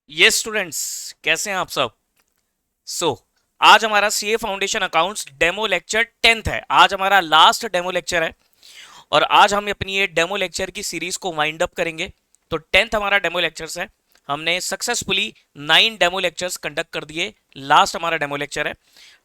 ये स्टूडेंट्स, कैसे हैं आप सब। सो आज हमारा CA foundation accounts demo lecture 10th है। आज हमारा लास्ट डेमो लेक्चर है और आज हम अपनी ये डेमो लेक्चर की सीरीज को वाइंड अप करेंगे। तो 10th हमारा डेमो लेक्चर्स है। हमने सक्सेसफुली 9 डेमो लेक्चर्स कंडक्ट कर दिए। लास्ट हमारा डेमो लेक्चर है।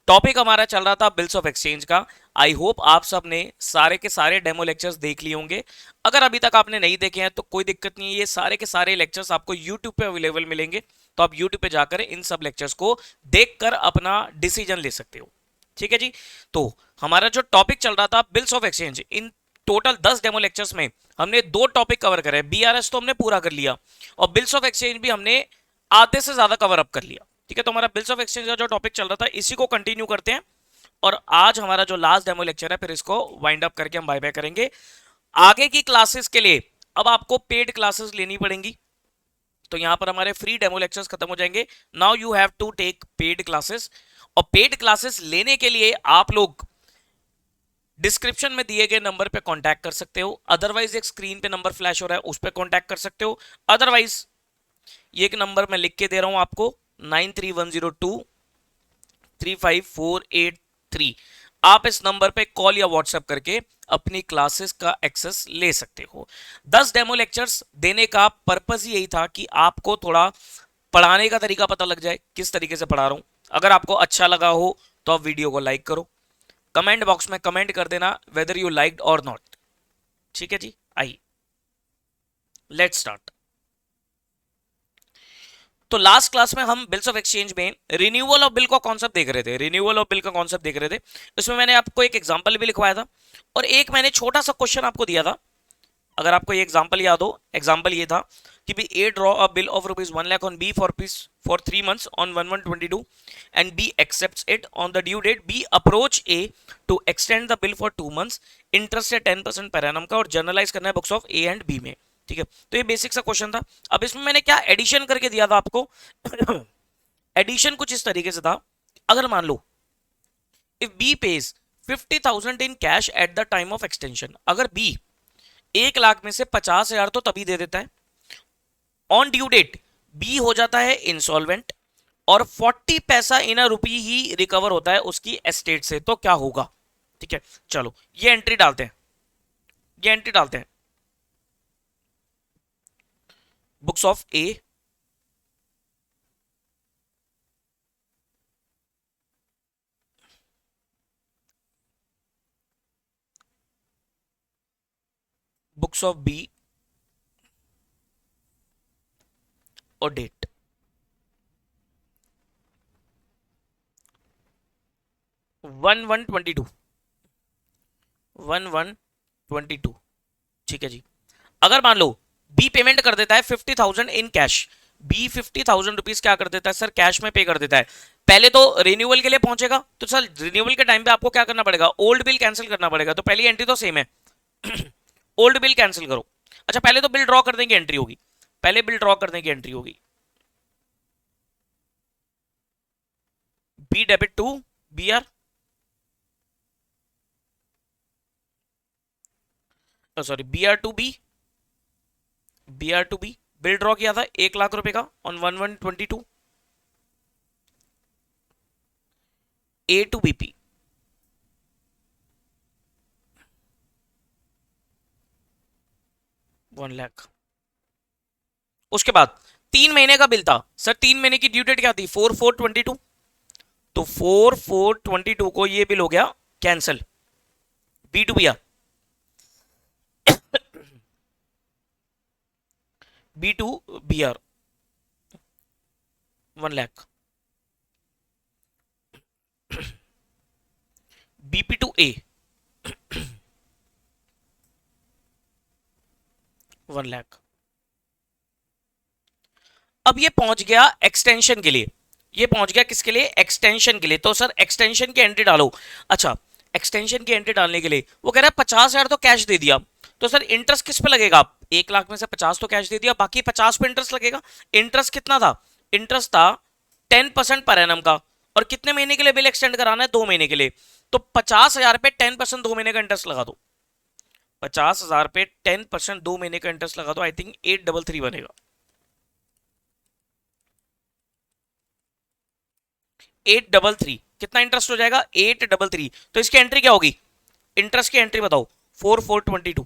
टॉपिक हमारा चल रहा था बिल्स ऑफ एक्सचेंज का। आई होप आप सब ने सारे के सारे डेमो लेक्चर्स देख लिए होंगे। अगर अभी तक आपने नहीं देखे हैं तो कोई दिक्कत नहीं है, ये सारे के सारे लेक्चर्स आपको यूट्यूब पे अवेलेबल मिलेंगे। तो आप यूट्यूब पे जाकर इन सब लेक्चर्स को देखकर अपना डिसीजन ले सकते हो। ठीक है जी। तो हमारा जो टॉपिक चल रहा था bills of exchange, in total 10 demo lectures में हमने दो टॉपिक कवर करे। बीआरएस तो हमने पूरा कर लिया और बिल्स ऑफ एक्सचेंज भी हमने आधे से ज्यादा कवर अप कर लिया। ठीक है, तो हमारा बिल्स ऑफ एक्सचेंज का जो टॉपिक चल रहा था इसी को कंटिन्यू करते हैं। और आज हमारा जो लास्ट डेमो लेक्चर है फिर इसको वाइंड अप करके हम बाय बाय करेंगे। आगे की क्लासेस के लिए अब आपको पेड क्लासेस लेनी पड़ेंगी। तो यहां पर हमारे फ्री डेमो लेक्चर्स खत्म हो जाएंगे। Now you have to take paid classes. और पेड क्लासेस लेने के लिए आप लोग डिस्क्रिप्शन में दिए गए नंबर पे कांटेक्ट कर सकते हो। अदरवाइज एक स्क्रीन पे नंबर फ्लैश हो रहा है, उस पर कांटेक्ट कर सकते हो। अदरवाइज ये एक नंबर मैं लिख के दे रहा हूं आपको, 9310235483। आप इस नंबर पे कॉल या व्हाट्सएप करके अपनी क्लासेस का एक्सेस ले सकते हो। 10 डेमो लेक्चर्स देने का पर्पस ही यही था कि आपको थोड़ा पढ़ाने का तरीका पता लग जाए, किस तरीके से पढ़ा रहा हूं। अगर आपको अच्छा लगा हो तो आप वीडियो को लाइक करो, कमेंट बॉक्स में कमेंट कर देना वेदर यू लाइक्ड और नॉट। ठीक है जी, आइए लेट्स स्टार्ट। तो लास्ट क्लास में हम बिल्स ऑफ एक्सचेंज में रिन्यूअल ऑफ बिल का कॉन्सेप्ट देख रहे थे। रिन्यूअल ऑफ बिल का कॉन्सेप्ट देख रहे थे। इसमें मैंने आपको एक एग्जांपल भी लिखवाया था और एक मैंने छोटा सा क्वेश्चन आपको दिया था। अगर आपको ये एग्जांपल याद हो, एग्जांपल ये था कि भी A draw a bill of ₹1 lakh on B for 3 months on 1/1/22 and B accepts it on the due date. B approach A to extend the bill for 2 months, interest है 10% per annum का और journalise करना है books of A and B में। ठीक है, तो ये बेसिक सा क्वेश्चन था। अब इसमें मैंने क्या एडिशन करके दिया था आपको। एडिशन कुछ इस तरीके से था। अगर मान लो if B pays 50,000 in cash at the time of extension, अगर बी 1 लाख में से 50,000 तो तभी दे देता है। ऑन ड्यू डेट बी हो जाता है इंसॉल्वेंट और 40 पैसा in a rupee he recover होता है उसकी एस्टेट से, तो क्या होगा। ठीक है, चलो ये एंट्री डालते हैं। ये एंट्री डालते हैं, books of A, books of B और डेट। 1122, 1122। ठीक है जी। अगर मान लो बी पेमेंट कर देता है 50,000 इन कैश। बी 50,000 रुपीज क्या कर देता है सर, कैश में पे कर देता है। पहले तो रिन्यूअल के लिए पहुंचेगा, तो सर रिन्यूअल के टाइम पे आपको क्या करना पड़ेगा, ओल्ड बिल कैंसिल करना पड़ेगा। तो पहली एंट्री तो सेम है। ओल्ड बिल कैंसिल करो। अच्छा, पहले तो बिल ड्रॉ करने की एंट्री होगी। पहले बिल ड्रॉ करने की एंट्री होगी, B debit to B R, sorry B R to B, B R to B. Bill draw किया था 1 लाख रुपए का on 1/1/22। A to BP 1 lakh. उसके बाद 3 महीने का बिल था सर, 3 महीने की ड्यू डेट क्या थी, 4/4/22। तो 4/4/22 को ये बिल हो गया cancel, B to B R, B to B R 1 lakh, BP to A 1 lakh. अब ये पहुंच गया एक्सटेंशन के लिए। ये पहुंच गया किसके लिए, एक्सटेंशन के लिए। तो सर एक्सटेंशन की एंट्री डालो। अच्छा, एक्सटेंशन की एंट्री डालने के लिए वो कह रहा है 50,000 तो कैश दे दिया, तो सर इंटरेस्ट किस पे लगेगा। 1 लाख में से 50 तो कैश दे दिया, बाकी 50 पे इंटरेस्ट लगेगा। इंटरेस्ट कितना था, इंटरेस्ट था 10% पर एनम का। और कितने महीने के लिए बिल एक्सटेंड कराना है, 2 महीने के लिए। तो 50,000 पे 10% 2 महीने का इंटरेस्ट लगा दो। 50,000 पे 10% 2 महीने का इंटरेस्ट लगा दो। आई थिंक 833 बनेगा। 833, कितना इंटरेस्ट हो जाएगा 833, तो इसकी एंट्री क्या होगी, इंटरेस्ट की एंट्री बताओ 4422,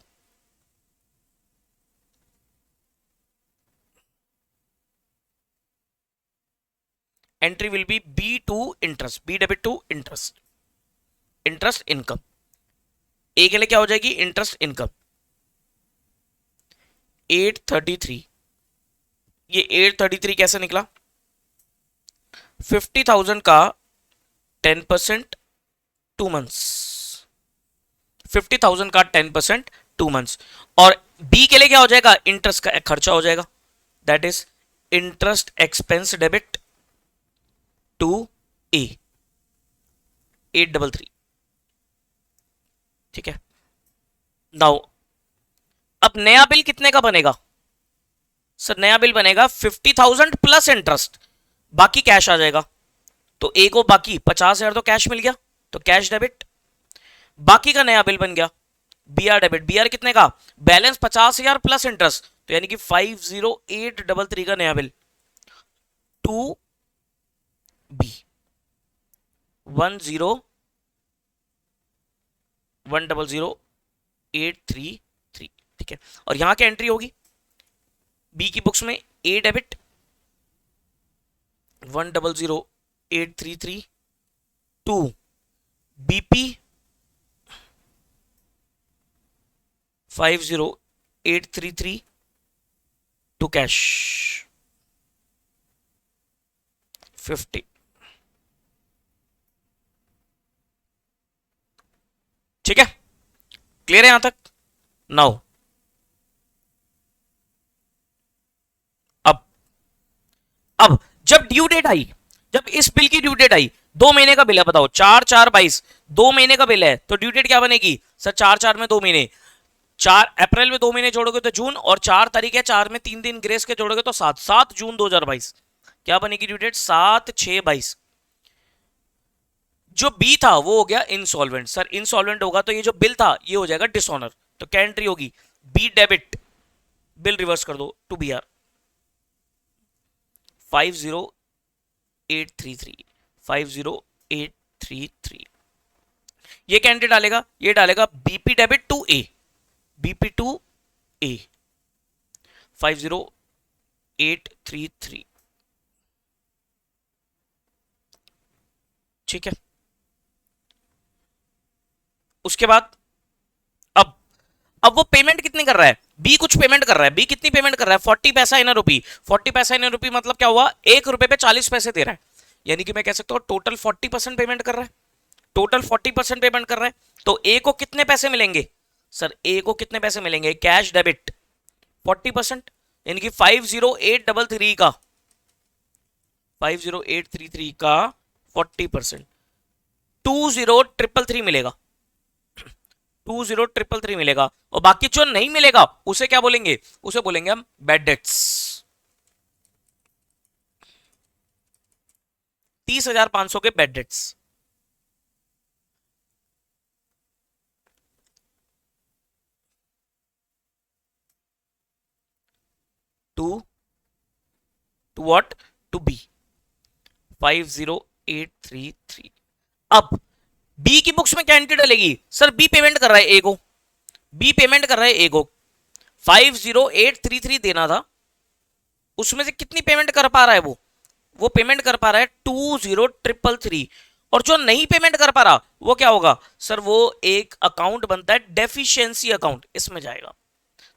entry will be B to interest, B debit to interest, interest income, A के लिए क्या हो जाएगी इंटरेस्ट इनकम 833, ये 833 कैसे निकला, 50,000 का 10% 2 मंथ्स, 50,000 का 10% 2 मंथ्स, और बी के लिए क्या हो जाएगा इंटरेस्ट का खर्चा हो जाएगा, that is interest expense debit to A 833, ठीक है। नाउ अब नया बिल कितने का बनेगा, सर नया बिल बनेगा 50,000 प्लस इंटरेस्ट, बाकी कैश आ जाएगा, तो ए को बाकी 50,000 तो कैश मिल गया, तो कैश डेबिट, बाकी का नया बिल बन गया B R debit, B R कितने का बैलेंस 50,000 प्लस इंटरेस्ट, तो यानी कि 50833 का नया बिल टू बी 10100,833, ठीक है। और यहां क्या एंट्री होगी बी की बुक्स में, A debit 100,833 to BP 50,833 to cash 50, ठीक है, क्लियर है यहां तक। नाउ अब अब जब ड्यू डेट आई, जब इस बिल की ड्यू डेट आई, 2 महीने का बिल है, बताओ 4/4/22, 2 महीने का बिल है, तो ड्यू डेट क्या बनेगी सर, 4/4 में 2 महीने, 4 अप्रैल में 2 महीने जोड़ोगे तो जून, और 4 तारीख है, 4 में 3 दिन ग्रेस के जोड़ोगे तो 7 जून 2022, क्या बनेगी ड्यू डेट 7/6/22। जो बी था वो हो गया इंसॉल्वेंट, सर इंसॉल्वेंट होगा तो ये जो बिल था ये हो जाएगा डिसऑनर, तो क्या एंट्री होगी बी डेबिट, बिल रिवर्स कर दो टू बी आर 50833, 50833, ये क्या एंट्री डालेगा, ये डालेगा BP debit to A, BP to A 50833, ठीक है। उसके बाद अब अब वो पेमेंट कितनी कर रहा है, बी कुछ पेमेंट कर रहा है, बी कितनी पेमेंट कर रहा है 40 पैसा इन रुपी, 40 पैसा इन रुपी मतलब क्या हुआ, 1 रुपए पे 40 पैसे दे रहा है, यानी कि मैं कह सकता हूं टोटल 40% पेमेंट कर रहा है, टोटल 40% पेमेंट कर रहा है, तो ए को कितने पैसे मिलेंगे सर, ए को कितने पैसे मिलेंगे कैश डेबिट 40%, यानी कि 50833 का 50833 का 40%, 20,333 मिलेगा, 20,333 मिलेगा, और बाकी जो नहीं मिलेगा उसे क्या बोलेंगे, उसे बोलेंगे हम बैड डेट्स, 30,500 के bad debts, to to what to B 50833। अब बी की बुक्स में क्या एंट्री डलेगी सर, बी पेमेंट कर रहा है ए को, बी पेमेंट कर रहा है ए को 50833 देना था, उसमें से कितनी पेमेंट कर पा रहा है वो पेमेंट कर पा रहा है 20,333, और जो नहीं पेमेंट कर पा रहा वो क्या होगा सर, वो एक अकाउंट बनता है डेफिशिएंसी अकाउंट, इसमें जाएगा।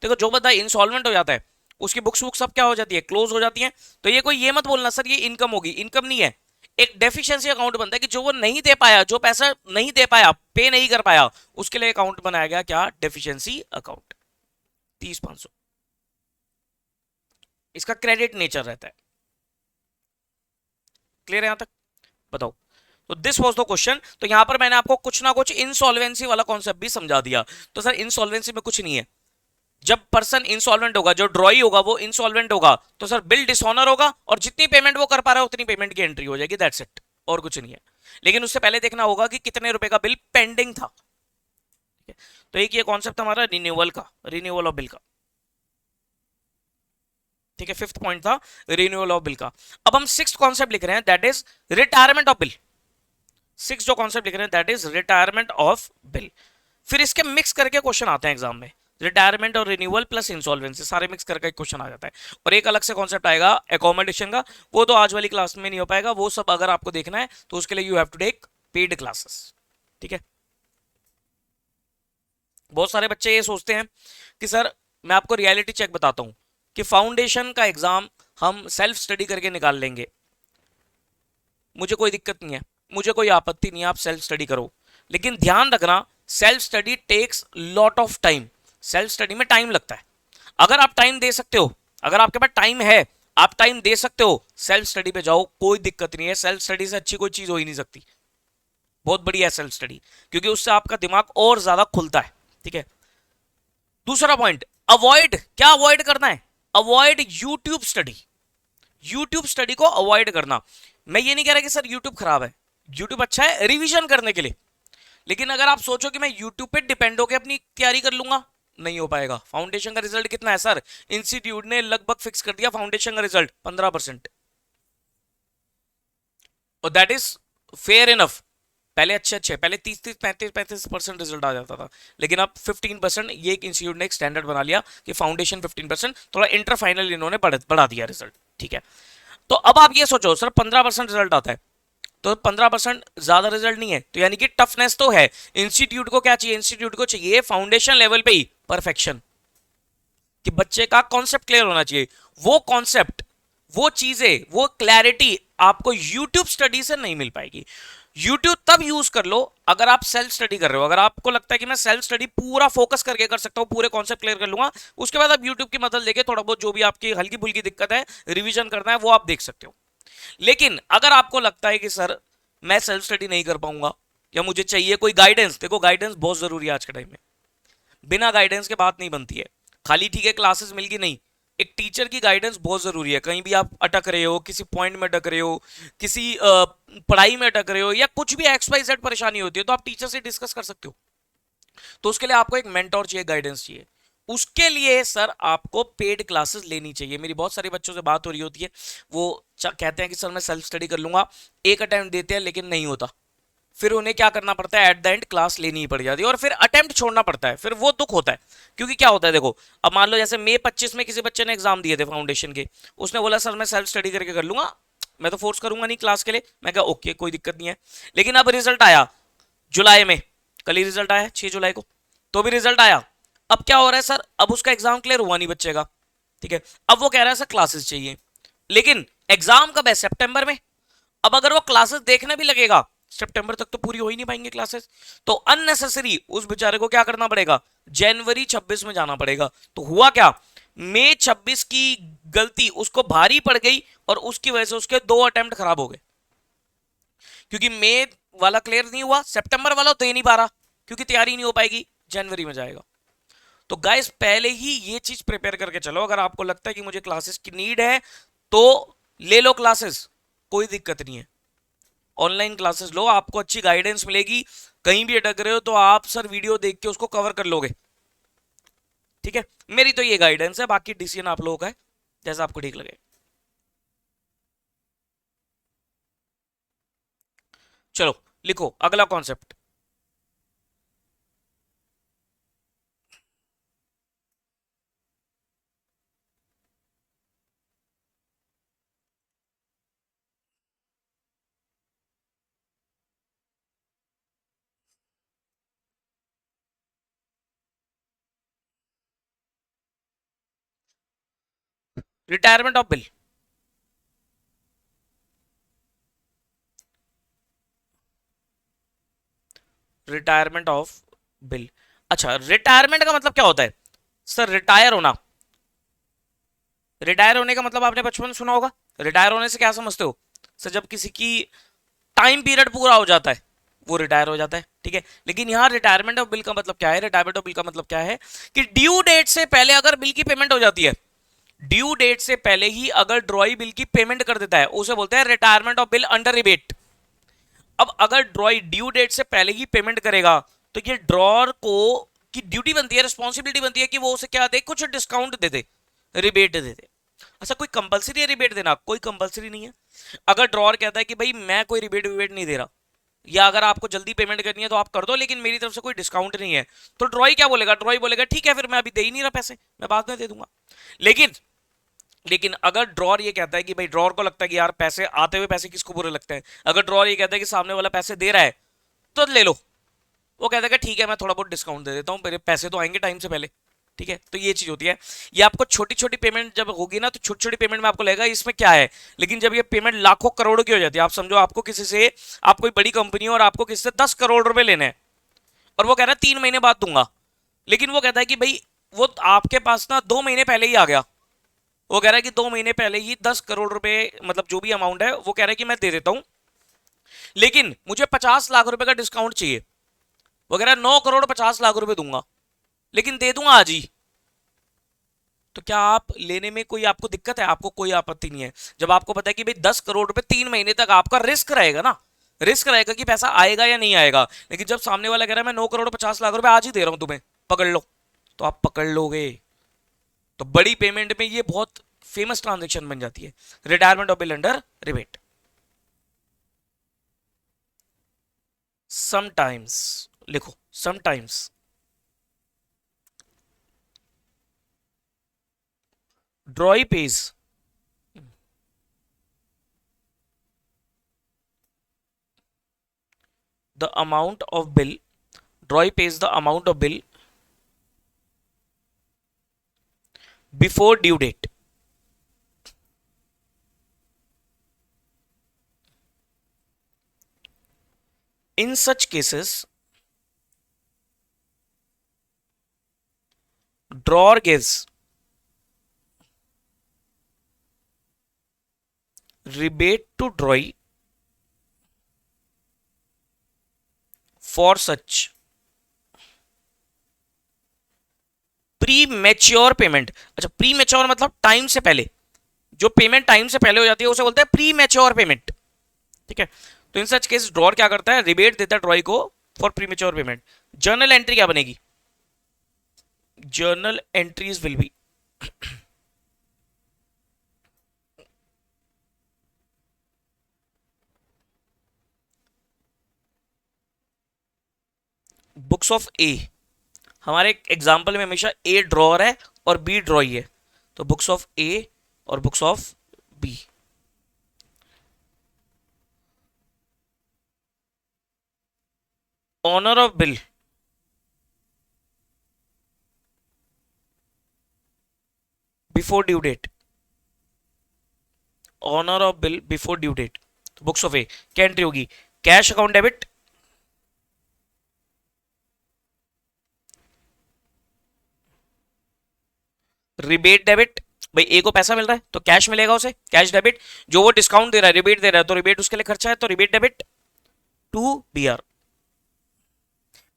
देखो जो बंदा इंसॉल्वेंट हो जाता है उसकी बुक्स सब क्या हो जाती है, क्लोज हो जाती है, तो ये कोई ये मत बोलना सर ये इनकम होगी, इनकम नहीं है, एक डेफिशिएंसी अकाउंट बनता है कि जो वो नहीं दे पाया, जो पैसा नहीं दे पाया, पे नहीं कर पाया, उसके लिए अकाउंट बनाया गया क्या, डेफिशिएंसी अकाउंट 30,500, इसका क्रेडिट नेचर रहता है। क्लियर है यहां तक, बताओ। तो दिस वाज द क्वेश्चन, तो यहां पर मैंने आपको कुछ ना कुछ इनसॉल्वेंसी वाला कॉन्सेप्ट भी समझा दिया। तो सर इनसॉल्वेंसी में कुछ नहीं है, जब पर्सन इंसॉल्वेंट होगा, जो ड्रॉई होगा वो इंसॉल्वेंट होगा, तो सर बिल डिसऑनर होगा, और जितनी पेमेंट वो कर पा रहा है उतनी पेमेंट की एंट्री हो जाएगी, दैट्स इट, और कुछ नहीं है। लेकिन उससे पहले देखना होगा कि कितने रुपए का बिल पेंडिंग था। तो एक ये कॉन्सेप्ट हमारा रिन्यूअल का, रिन्यूअल ऑफ बिल का। ठीक है, फिफ्थ पॉइंट था रिन्यूअल ऑफ बिल का। अब हम सिक्स कॉन्सेप्ट लिख रहे हैं, that is retirement of bill. Six जो कॉन्सेप्ट लिख रहे हैं that is retirement of bill. फिर इसके मिक्स करके क्वेश्चन आते हैं एग्जाम में, रिटायरमेंट और रिन्यूअल प्लस इंसॉल्वेंसी सारे मिक्स करके क्वेश्चन आ जाता है। और एक अलग से कॉन्सेप्ट आएगा एकोमोडेशन का, वो तो आज वाली क्लास में नहीं हो पाएगा, वो सब अगर आपको देखना है तो उसके लिए you have to take paid classes. ठीक है, बहुत सारे बच्चे ये सोचते हैं कि सर मैं आपको रियलिटी चेक बताता हूं कि फाउंडेशन का एग्जाम हम सेल्फ स्टडी करके निकाल लेंगे, मुझे कोई दिक्कत नहीं है, मुझे कोई आपत्ति नहीं है, आप सेल्फ स्टडी करो। लेकिन ध्यान रखना, self study takes lot of time. Self study में टाइम लगता है। अगर आप टाइम दे सकते हो, अगर आपके पास टाइम है, आप टाइम दे सकते हो, सेल्फ स्टडी पे जाओ, कोई दिक्कत नहीं है। सेल्फ स्टडी से अच्छी कोई चीज हो ही नहीं सकती। बहुत बढ़िया है सेल्फ स्टडी, क्योंकि उससे आपका दिमाग और ज्यादा खुलता है। ठीक है, दूसरा पॉइंट, अवॉइड, क्या अवॉइड करना है? Avoid YouTube study. YouTube study को अवॉइड करना। मैं ये नहीं कह रहा कि सर यूट्यूब खराब है, यूट्यूब अच्छा है रिवीजन करने के लिए, लेकिन अगर आप सोचो कि मैं यूट्यूब पे डिपेंड होकर अपनी तैयारी कर लूंगा, नहीं हो पाएगा। फाउंडेशन का रिजल्ट कितना है सर? इंस्टीट्यूट ने लगभग फिक्स कर दिया फाउंडेशन का रिजल्ट 15%, और दैट इज फेयर इनफ। पहले अच्छे पहले 30-35% रिजल्ट आ जाता था, लेकिन अब 15%, ये एक इंस्टीट्यूट ने एक स्टैंडर्ड बना लिया कि फाउंडेशन 15%, थोड़ा इंटर फाइनल इन्होंने बढ़ा दिया रिजल्ट। ठीक है, तो अब आप ये सोचो सर 15% रिजल्ट आता है, तो 15% ज्यादा रिजल्ट नहीं है, तो यानी कि टफनेस तो है। इंस्टीट्यूट को क्या चाहिए? इंस्टीट्यूट को चाहिए फाउंडेशन लेवल पे ही परफेक्शन, कि बच्चे का कॉन्सेप्ट क्लियर होना चाहिए। वो कॉन्सेप्ट, वो चीजें, वो क्लैरिटी आपको यूट्यूब स्टडी से नहीं मिल पाएगी। यूट्यूब तब यूज कर लो अगर आप सेल्फ स्टडी कर रहे हो। अगर आपको लगता है कि मैं सेल्फ स्टडी पूरा फोकस करके कर सकता हूं, पूरे कॉन्सेप्ट क्लियर कर लूंगा, उसके बाद आप यूट्यूब की मदद लेके थोड़ा बहुत जो भी आपकी हल्की फुल्की दिक्कत है, रिवीजन करना है, वो आप देख सकते हो। लेकिन अगर आपको लगता है कि सर मैं सेल्फ स्टडी नहीं कर पाऊंगा, या मुझे चाहिए कोई गाइडेंस, देखो गाइडेंस बहुत जरूरी है आज के टाइम में। बिना गाइडेंस के बात नहीं बनती है। खाली ठीक है क्लासेस मिल गई, नहीं, एक टीचर की गाइडेंस बहुत जरूरी है। कहीं भी आप अटक रहे हो, किसी पॉइंट में अटक रहे हो, किसी पढ़ाई में अटक रहे हो, या कुछ भी XYZ परेशानी होती है, तो आप टीचर से डिस्कस कर सकते हो। तो उसके लिए आपको एक मेंटोर चाहिए, गाइडेंस चाहिए। उसके लिए सर आपको पेड क्लासेस लेनी चाहिए। मेरी बहुत सारे बच्चों से बात हो रही होती है, वो कहते हैं कि सर मैं सेल्फ स्टडी कर लूंगा, एक अटेम्प्ट देते हैं लेकिन नहीं होता। फिर उन्हें क्या करना पड़ता है, एट द एंड क्लास लेनी ही पड़ जाती है, और फिर अटेम्प्ट छोड़ना पड़ता है। फिर वो दुख होता है, क्योंकि क्या होता है देखो, अब मान लो जैसे मई 25 में किसी बच्चे ने एग्जाम दिए थे फाउंडेशन के, उसने बोला सर मैं सेल्फ स्टडी करके कर लूंगा, मैं तो फोर्स करूंगा नहीं क्लास के लिए। मैं कहा ओके कोई दिक्कत नहीं है। लेकिन अब रिजल्ट आया जुलाई में, कल ही रिजल्ट आया 6 जुलाई को, तो भी रिजल्ट आया। अब क्या हो रहा है सर, अब उसका एग्जाम क्लियर हुआ नहीं बच्चे का। ठीक है, अब वो कह रहा है सर क्लासेस चाहिए, लेकिन एग्जाम कब है? सितंबर में। अब अगर वो क्लासेस देखने भी लगेगा, सितंबर तक तो पूरी हो ही नहीं पाएंगे क्लासेस, तो अननेसेसरी उस बेचारे को क्या करना पड़ेगा, जनवरी 26 में जाना पड़ेगा। तो हुआ क्या, मई 26 की गलती उसको भारी पड़ गई, और उसकी वजह से उसके 2 अटेम्प्ट खराब हो गए, क्योंकि मई वाला क्लियर नहीं हुआ, सितंबर वाला दे नहीं पा रहा, क्योंकि तैयारी नहीं हो पाएगी, जनवरी में जाएगा। तो गाइस पहले ही ये चीज प्रिपेयर करके चलो। अगर आपको लगता है कि मुझे क्लासेस की नीड है, तो ले लो क्लासेस, कोई दिक्कत नहीं है। ऑनलाइन क्लासेस लो, आपको अच्छी गाइडेंस मिलेगी। कहीं भी अटक रहे हो तो आप सर वीडियो देख के उसको कवर कर लोगे। ठीक है, मेरी तो ये गाइडेंस है, बाकी डिसीजन आप लोगों का है, जैसा आपको ठीक लगे। चलो लिखो अगला concept. Retirement of bill. Retirement of bill, अच्छा रिटायरमेंट का मतलब क्या होता है सर? रिटायर होना। रिटायर होने का मतलब आपने बचपन में सुना होगा। रिटायर होने से क्या समझते हो सर? जब किसी की टाइम पीरियड पूरा हो जाता है, वो रिटायर हो जाता है। ठीक है, लेकिन यहाँ रिटायरमेंट ऑफ बिल का मतलब क्या है? रिटायरमेंट ऑफ बिल का मतलब क्या है कि ड्यू डेट से पहले अगर बिल की पेमेंट हो जाती है, ड्यू डेट से पहले ही अगर ड्रॉई बिल की पेमेंट कर देता है, उसे बोलते हैं retirement of bill under rebate. अब अगर ड्रॉई ड्यू डेट से पहले ही पेमेंट करेगा, तो ये ड्रॉर को की ड्यूटी बनती है, रिस्पॉन्सिबिलिटी बनती है कि वो उसे क्या दे, कुछ डिस्काउंट दे दे, रिबेट दे दे। अच्छा, कोई कंपलसरी है रिबेट देना? कोई कंपलसरी नहीं है। अगर ड्रॉअर कहता है कि भाई मैं कोई रिबेट विबेट नहीं दे रहा, या अगर आपको जल्दी पेमेंट करनी है तो आप कर दो, लेकिन मेरी तरफ से कोई डिस्काउंट नहीं है, तो ड्रॉई क्या बोलेगा? ड्रॉई बोलेगा ठीक है, फिर मैं अभी दे ही नहीं रहा पैसे, मैं बाद में दे दूंगा। लेकिन लेकिन अगर ड्रॉर ये कहता है कि भाई, ड्रॉर को लगता है कि यार पैसे आते हुए पैसे किसको बुरे लगते हैं, अगर ड्रॉर ये कहता है कि सामने वाला पैसे दे रहा है तो ले लो, वो कहता है कि ठीक है मैं थोड़ा बहुत डिस्काउंट दे देता हूँ, मेरे पैसे तो आएंगे टाइम से पहले। ठीक है, तो ये चीज होती है। ये आपको छोटी छोटी पेमेंट जब होगी ना, तो छोटी छोटी पेमेंट में आपको लगेगा इसमें क्या है, लेकिन जब ये पेमेंट लाखों करोड़ों की हो जाती है, आप समझो आपको किसी से, आप कोई बड़ी कंपनी हो और आपको किसी से 10 करोड़ रुपए लेने हैं, और वो कह रहा है 3 महीने बाद दूंगा, लेकिन वो कहता है कि भाई वो आपके पास ना 2 महीने पहले ही आ गया, वो कह रहा है कि 2 महीने पहले ही 10 करोड़ रुपए, मतलब जो भी अमाउंट है वो कह रहा है कि मैं दे देता हूं, लेकिन मुझे 50 लाख रुपए का डिस्काउंट चाहिए। वो कह रहा है 9 करोड़ 50 लाख रुपए दूंगा, लेकिन दे दूंगा आज ही। तो क्या आप लेने में कोई आपको दिक्कत है? आपको कोई आपत्ति नहीं है, जब आपको पता है कि भाई 10 करोड़ रुपए 3 महीने तक आपका रिस्क रहेगा ना, रिस्क रहेगा कि पैसा आएगा या नहीं आएगा। लेकिन जब सामने वाला कह रहा है मैं 9 करोड़ 50 लाख रुपए आज ही दे रहा हूं तुम्हें, पकड़ लो, तो आप पकड़ लोगे। तो बड़ी पेमेंट में ये बहुत फेमस ट्रांजेक्शन बन जाती है, retirement of bill under rebate. Sometimes, लिखो sometimes drawee pays the amount of bill, drawee pays the amount of bill before due date. In such cases, drawer gives rebate to drawee for such pre mature payment. अच्छा, pre mature मतलब time से पहले, जो payment time से पहले हो जाती है उसे बोलते हैं प्री मैच्योर पेमेंट। ठीक है, तो इन सच केस ड्रॉर क्या करता है, रिबेट देता है ड्रॉई को for premature payment. Journal entry क्या बनेगी? Journal entries will be books of A. हमारे एग्जाम्पल में हमेशा ए ड्रॉअर है और बी ड्रॉई है, तो बुक्स ऑफ ए और books of B. Honour of bill before due date, honour of bill before due date, तो बुक्स ऑफ ए क्या एंट्री होगी? Cash account debit, rebate debit. भाई ए को पैसा मिल रहा है तो कैश मिलेगा उसे, कैश डेबिट। जो वो डिस्काउंट दे रहा है, रिबेट दे रहा है, तो रिबेट उसके लिए खर्चा है, तो रिबेट डेबिट टू बीआर।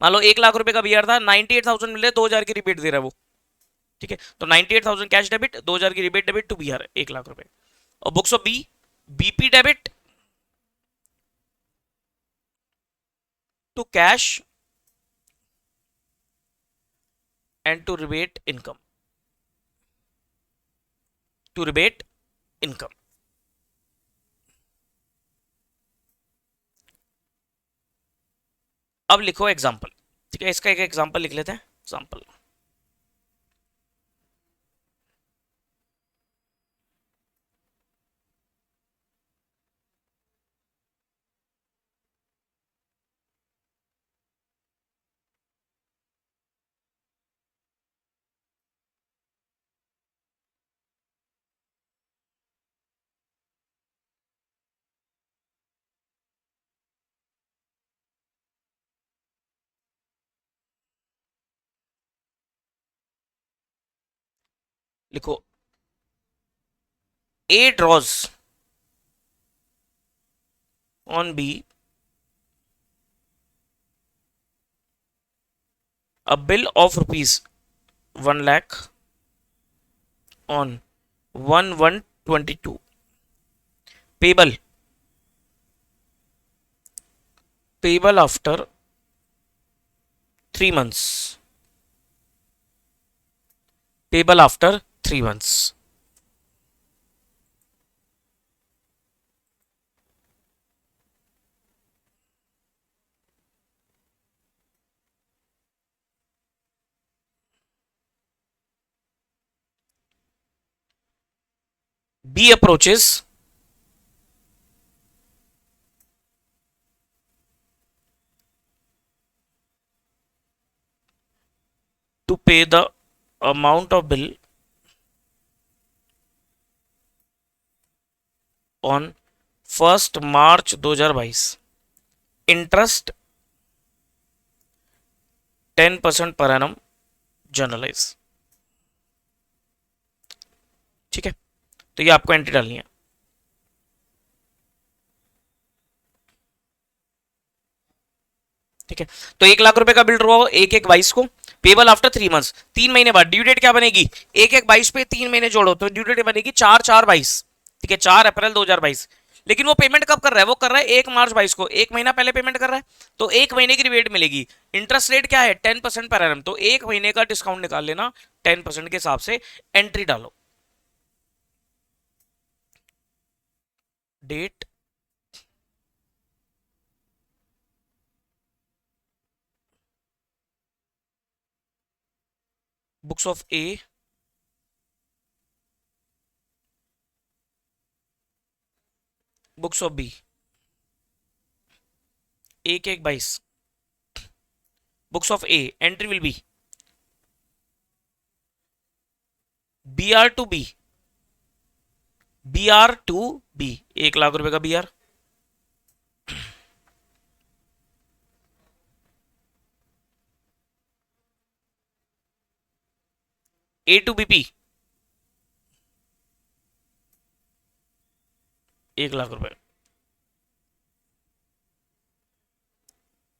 मान लो 1 लाख रुपए का बीआर था, 98,000 मिल रहे, 2,000 की रिबेट दे रहा है वो। ठीक है, तो 98,000 कैश डेबिट, 2,000 की rebate debit to BR, 1 lakh रुपए। और books of B, BP debit to cash and to rebate income, to rebate income. अब लिखो एग्जांपल। ठीक है, इसका एक एग्जांपल लिख लेते हैं, एग्जांपल। लिखो A draws on B a bill of rupees 1 lakh on 1/1/22, payable after 3 months, payable after 3 months। B approaches to pay the amount of bill on 1st March 2022. Interest 10% per annum generalise. ठीक है, तो ये आपको entry डालनी है। ठीक है, तो 1 लाख रुपए का बिल ड्रॉ 1/1/22 को, पेबल आफ्टर 3 मंथ्स, 3 महीने बाद। ड्यू डेट क्या बनेगी? 1/1/22 पे 3 महीने जोड़ो तो ड्यू डेट बनेगी 4/4/22। ठीक है, 4 अप्रैल 2022। लेकिन वो पेमेंट कब कर रहा है? वो कर रहा है 1 मार्च 22 को, 1 महीना पहले पेमेंट कर रहा है, तो 1 महीने की रिबेट मिलेगी। इंटरेस्ट रेट क्या है? 10% पर एनम, तो 1 महीने का डिस्काउंट निकाल लेना 10% के हिसाब से। एंट्री डालो, date, books of A, books of B, 1/1/22, books of A, entry will be BR to B, BR to B, 1 lakh रुपए का BR, A to BP, 1 lakh रुपए,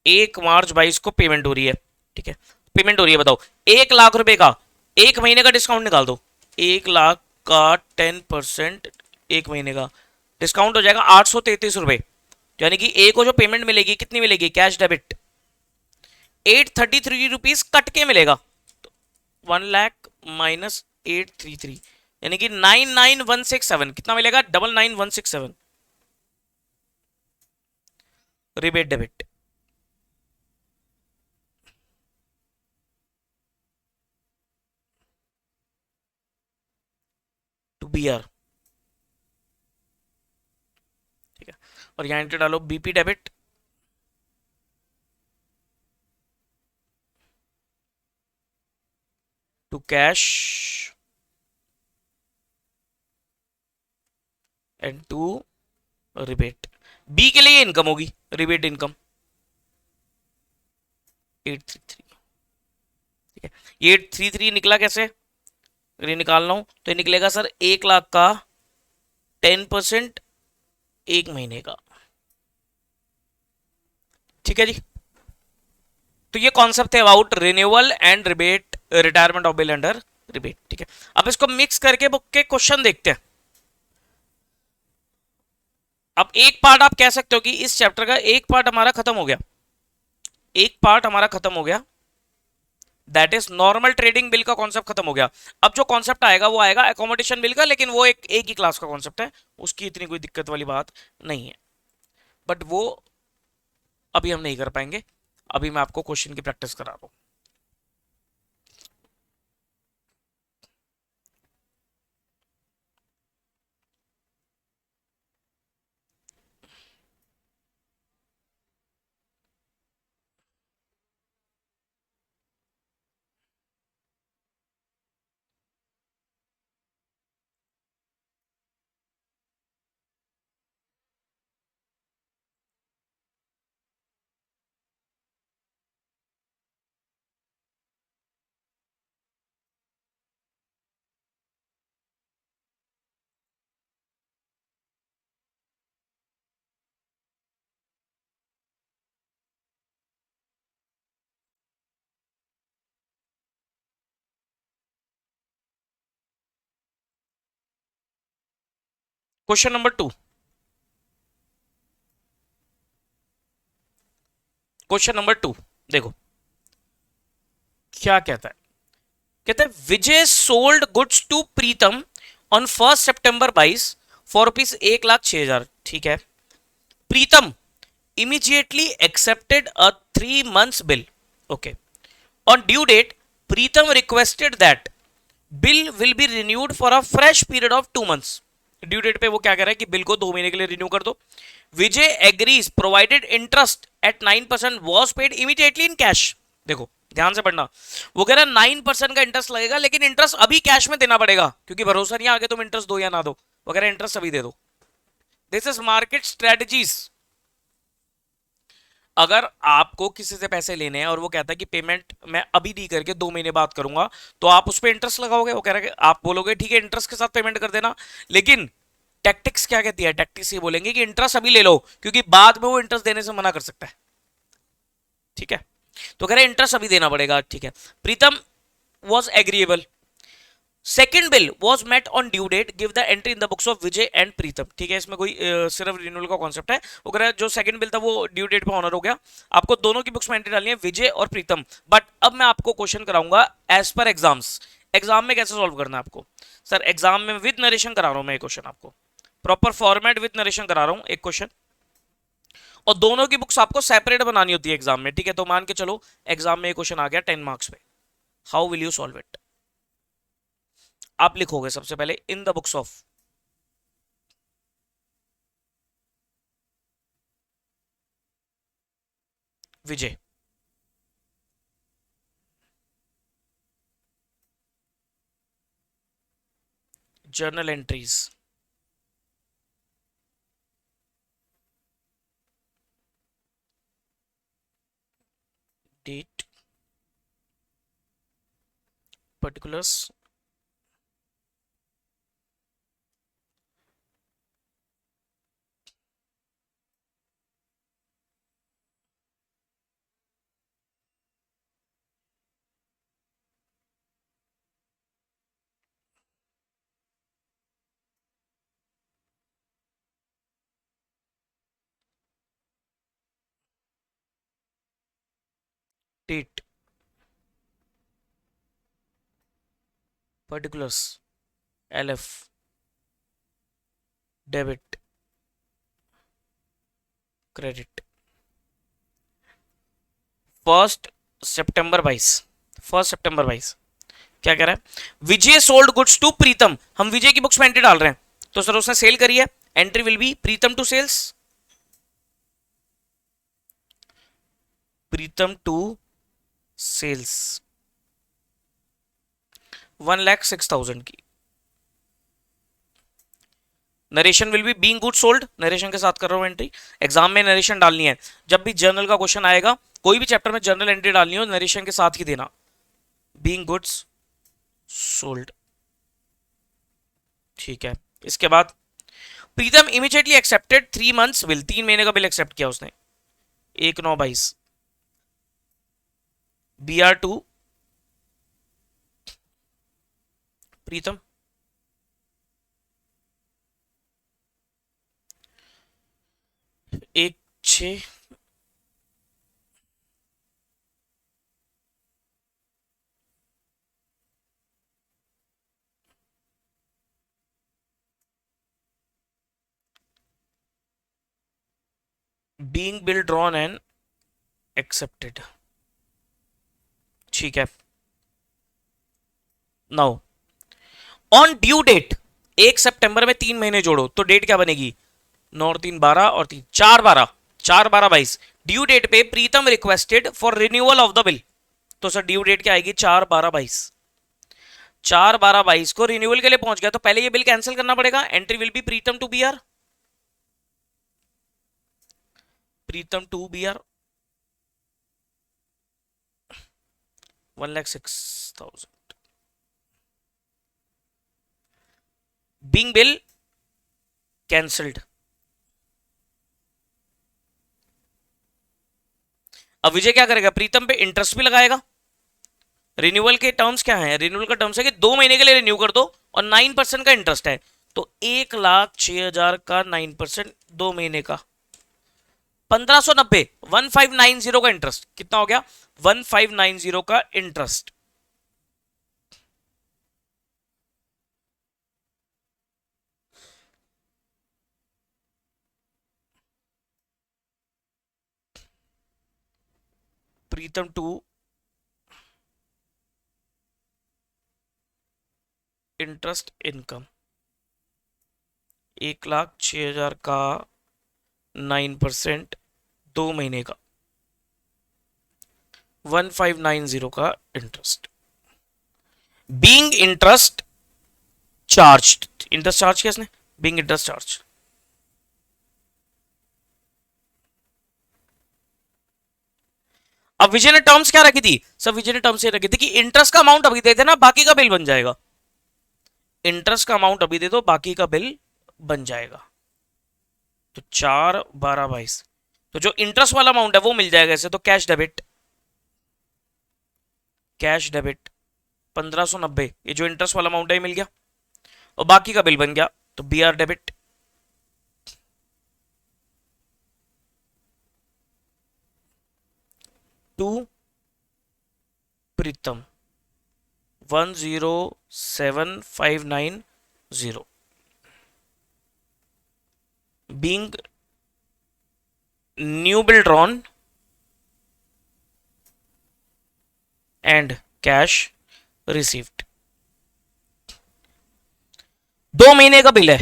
1 मार्च 22 को पेमेंट हो रही है। ठीक है, पेमेंट हो रही है, बताओ 1 लाख रुपए का 1 महीने का डिस्काउंट निकाल दो। 1 लाख का 10%, 1 महीने का डिस्काउंट हो जाएगा 833 रुपए। यानी कि ए को जो पेमेंट मिलेगी कितनी मिलेगी? कैश डेबिट 833 रुपीज कट के मिलेगा। 1 लाख माइनस 833, यानी कि 99167, कितना मिलेगा? 99167 रिबेट डेबिट। To BR। ठीक है, और यहां एंट्री डालो BP debit, to cash and to rebate. B के लिए इनकम होगी, रिबेट इनकम 833। ठीक है, ये 833 निकला कैसे? अगर ये निकालना हो तो ये निकलेगा सर 1 लाख का 10% 1 महीने का। ठीक है जी, तो ये कॉन्सेप्ट है about renewal and rebate, retirement of bill under rebate. ठीक है, अब इसको मिक्स करके बुक के क्वेश्चन देखते हैं। अब एक पार्ट आप कह सकते हो कि इस चैप्टर का एक पार्ट हमारा खत्म हो गया, एक पार्ट हमारा खत्म हो गया, that is normal trading bill का कॉन्सेप्ट खत्म हो गया। अब जो कॉन्सेप्ट आएगा वो आएगा एकोमोडेशन बिल का, लेकिन वो एक ही क्लास का कॉन्सेप्ट है, उसकी इतनी कोई दिक्कत वाली बात नहीं है, बट वो अभी हम नहीं कर पाएंगे। अभी मैं आपको क्वेश्चन की प्रैक्टिस करा रहा हूं। क्वेश्चन नंबर 2, क्वेश्चन नंबर 2 देखो क्या कहता है। कहता है Vijay sold goods to Pritam on 1 September 22 for ₹1,06,000। ठीक है, Pritam immediately accepted a 3 months bill. Okay. On due date, Preetham requested that bill will be renewed for a fresh period of 2 months. Due date पे वो क्या कह रहा है कि बिल को 2 महीने के लिए रिन्यू कर दो। Vijay agrees provided interest at 9% was paid immediately in cash. देखो ध्यान से पढ़ना, वो कह रहा है 9% का इंटरेस्ट लगेगा, लेकिन इंटरेस्ट अभी कैश में देना पड़ेगा, क्योंकि भरोसा नहीं आगे तुम इंटरेस्ट दो या ना दो। वो कह रहा है इंटरेस्ट अभी दे दो। This is market strategies. अगर आपको किसी से पैसे लेने हैं और वो कहता है कि पेमेंट मैं अभी नहीं करके 2 महीने बाद करूंगा, तो आप उस पर इंटरेस्ट लगाओगे। वो कह रहा है कि आप बोलोगे ठीक है इंटरेस्ट के साथ पेमेंट कर देना, लेकिन टैक्टिक्स क्या कहती है, टैक्टिक्स ये बोलेंगे कि इंटरेस्ट अभी ले लो, क्योंकि बाद में वो इंटरेस्ट देने से मना कर सकता है। ठीक है, तो कह रहे इंटरेस्ट अभी देना पड़ेगा। ठीक है, Pritam was agreeable. Second bill was met on due date, give the entry in the books of Vijay and Pritam. ठीक है, इसमें कोई सिर्फ रिन्यूअल का कॉन्सेप्ट है। वो कह रहा है जो सेकंड बिल था वो ड्यू डेट पे ऑनर हो गया, आपको दोनों की बुक्स में एंट्री डालनी है, विजय और प्रीतम। बट अब मैं आपको क्वेश्चन कराऊंगा एज पर एग्जाम्स। एग्जाम में कैसे सॉल्व करना है आपको? सर एग्जाम में विद नरेशन करा रहा हूं मैं क्वेश्चन आपको, प्रॉपर फॉर्मेट विद नरेशन करा रहा हूं एक क्वेश्चन, और दोनों की बुक्स आपको सेपरेट बनानी होती है एग्जाम में। ठीक है, तो मान के चलो एग्जाम में ये क्वेश्चन आ गया 10 मार्क्स पे, how will you solve it? आप लिखोगे सबसे पहले in the books of Vijay, journal entries, date, particulars, date, particulars, LF, debit, credit. 1 सितंबर 22, 1 सितंबर 22 क्या कह रहा है? Vijay sold goods to Pritam. हम विजय की बुक्स में एंट्री डाल रहे हैं, तो सर उसने सेल करी है, entry will be Pritam to sales, Pritam to sales 1,06,000 की। Narration will be being good sold, narration के साथ कर रहा हूं एंट्री। एग्जाम में नरेशन डालनी है, जब भी जर्नल का क्वेश्चन आएगा कोई भी चैप्टर में जर्नल एंट्री डालनी हो नरेशन के साथ ही देना, बीइंग गुड्स सोल्ड। ठीक है, इसके बाद प्रीतम इमीडिएटली एक्सेप्टेड 3 मंथ्स बिल, 3 महीने का बिल एक्सेप्ट किया उसने, 1/9/22। BR2 Pritam, 1/6। Being bill drawn and accepted. ठीक है, नाउ ऑन ड्यू डेट, 1 सितंबर में 3 महीने जोड़ो तो डेट क्या बनेगी? 9 और 3 12 और 4 12 ड्यू डेट पे Pritam requested for renewal of the bill, तो सर ड्यू डेट क्या आएगी? 4/12/22। 4/12/22 को रिन्यूअल के लिए पहुंच गया, तो पहले ये बिल कैंसिल करना पड़ेगा, entry will be Pritam to B R, Pritam to B R 1,06,000, being bill cancelled. अब विजय क्या करेगा? प्रीतम पे इंटरेस्ट भी लगाएगा। रिन्यूअल के टर्म्स क्या है? रिन्यूअल का टर्म्स है कि 2 महीने के लिए रिन्यू कर दो और 9% का इंटरेस्ट है, तो 1,06,000 का 9%, 2 महीने का 1,590, 1,590 का इंटरेस्ट कितना हो गया? 1,590 का interest. Pritam to interest income, 1,06,000 का 9%, 2 महीने का 1590 का interest. Being interest charge, interest charge किया इसने, बीइंग इंटरेस्ट चार्ज। अब विजय ने टर्म्स क्या रखी थी सब, विजय ने टर्म्स ये रखी थी कि इंटरेस्ट का अमाउंट अभी दे देना, बाकी का बिल बन जाएगा। इंटरेस्ट का अमाउंट अभी दे दो, बाकी का बिल बन जाएगा। तो 4, 12, 22, तो जो इंटरेस्ट वाला अमाउंट है वो मिल जाएगा ऐसे, तो कैश डेबिट, कैश डेबिट 1590, ये जो इंटरेस्ट वाला अमाउंट है मिल गया, और बाकी का बिल बन गया, तो B R debit. To Pritam 107,590, being new bill drawn and cash received। 2 महीने का बिल है,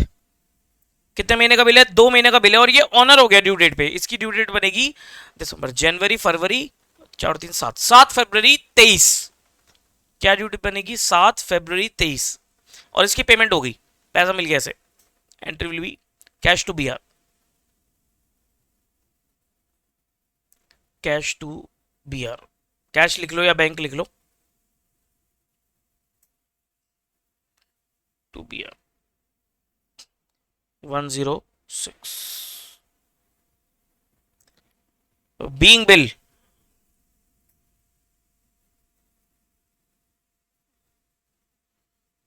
कितने महीने का बिल है, 2 महीने का बिल है, और ये ऑनर हो गया ड्यू डेट पे। इसकी ड्यू डेट बनेगी दिसंबर, जनवरी, फरवरी, 4 3 7, 7 फरवरी 23। क्या ड्यू डेट बनेगी, 7 फरवरी 23, और इसकी पेमेंट हो गई, पैसा मिल गया इसे। Entry will be cash to B R, cash to B R, cash लिख लो या बैंक लिख लो, to B R 106। Being bill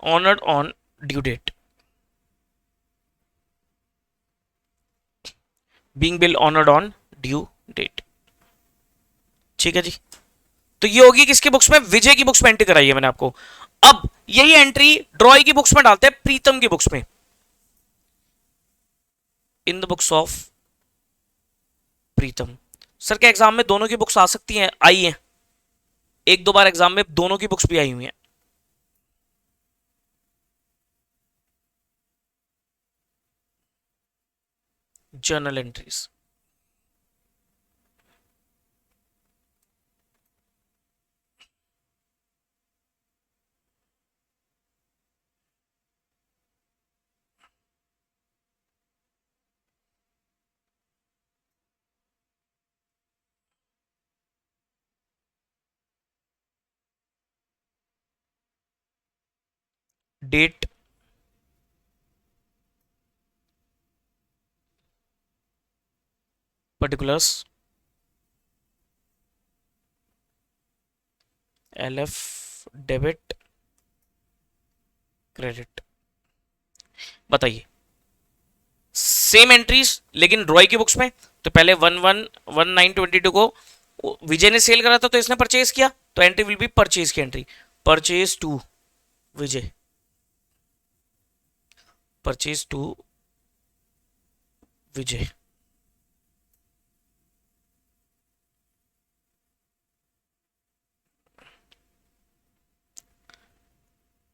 honoured on due date, being bill honoured on due date. ठीक है जी, तो ये होगी किसकी बुक्स में, विजय की बुक्स में एंट्री कराई है मैंने आपको। अब यही एंट्री ड्रॉय की बुक्स में डालते हैं, प्रीतम की बुक्स में। इन the books of Pritam. Sir के एग्जाम में दोनों की बुक्स आ सकती हैं, आई हैं, 1 2 बार एग्जाम में दोनों की बुक्स भी आई हुई हैं। Journal entries, date, particulars, LF, debit, credit. बताइए, सेम एंट्रीज लेकिन रॉय की बुक्स में। तो पहले 111922 को विजय ने सेल करा था, तो इसने परचेज किया, तो एंट्री विल बी परचेज की entry, purchase to Vijay, purchase to Vijay.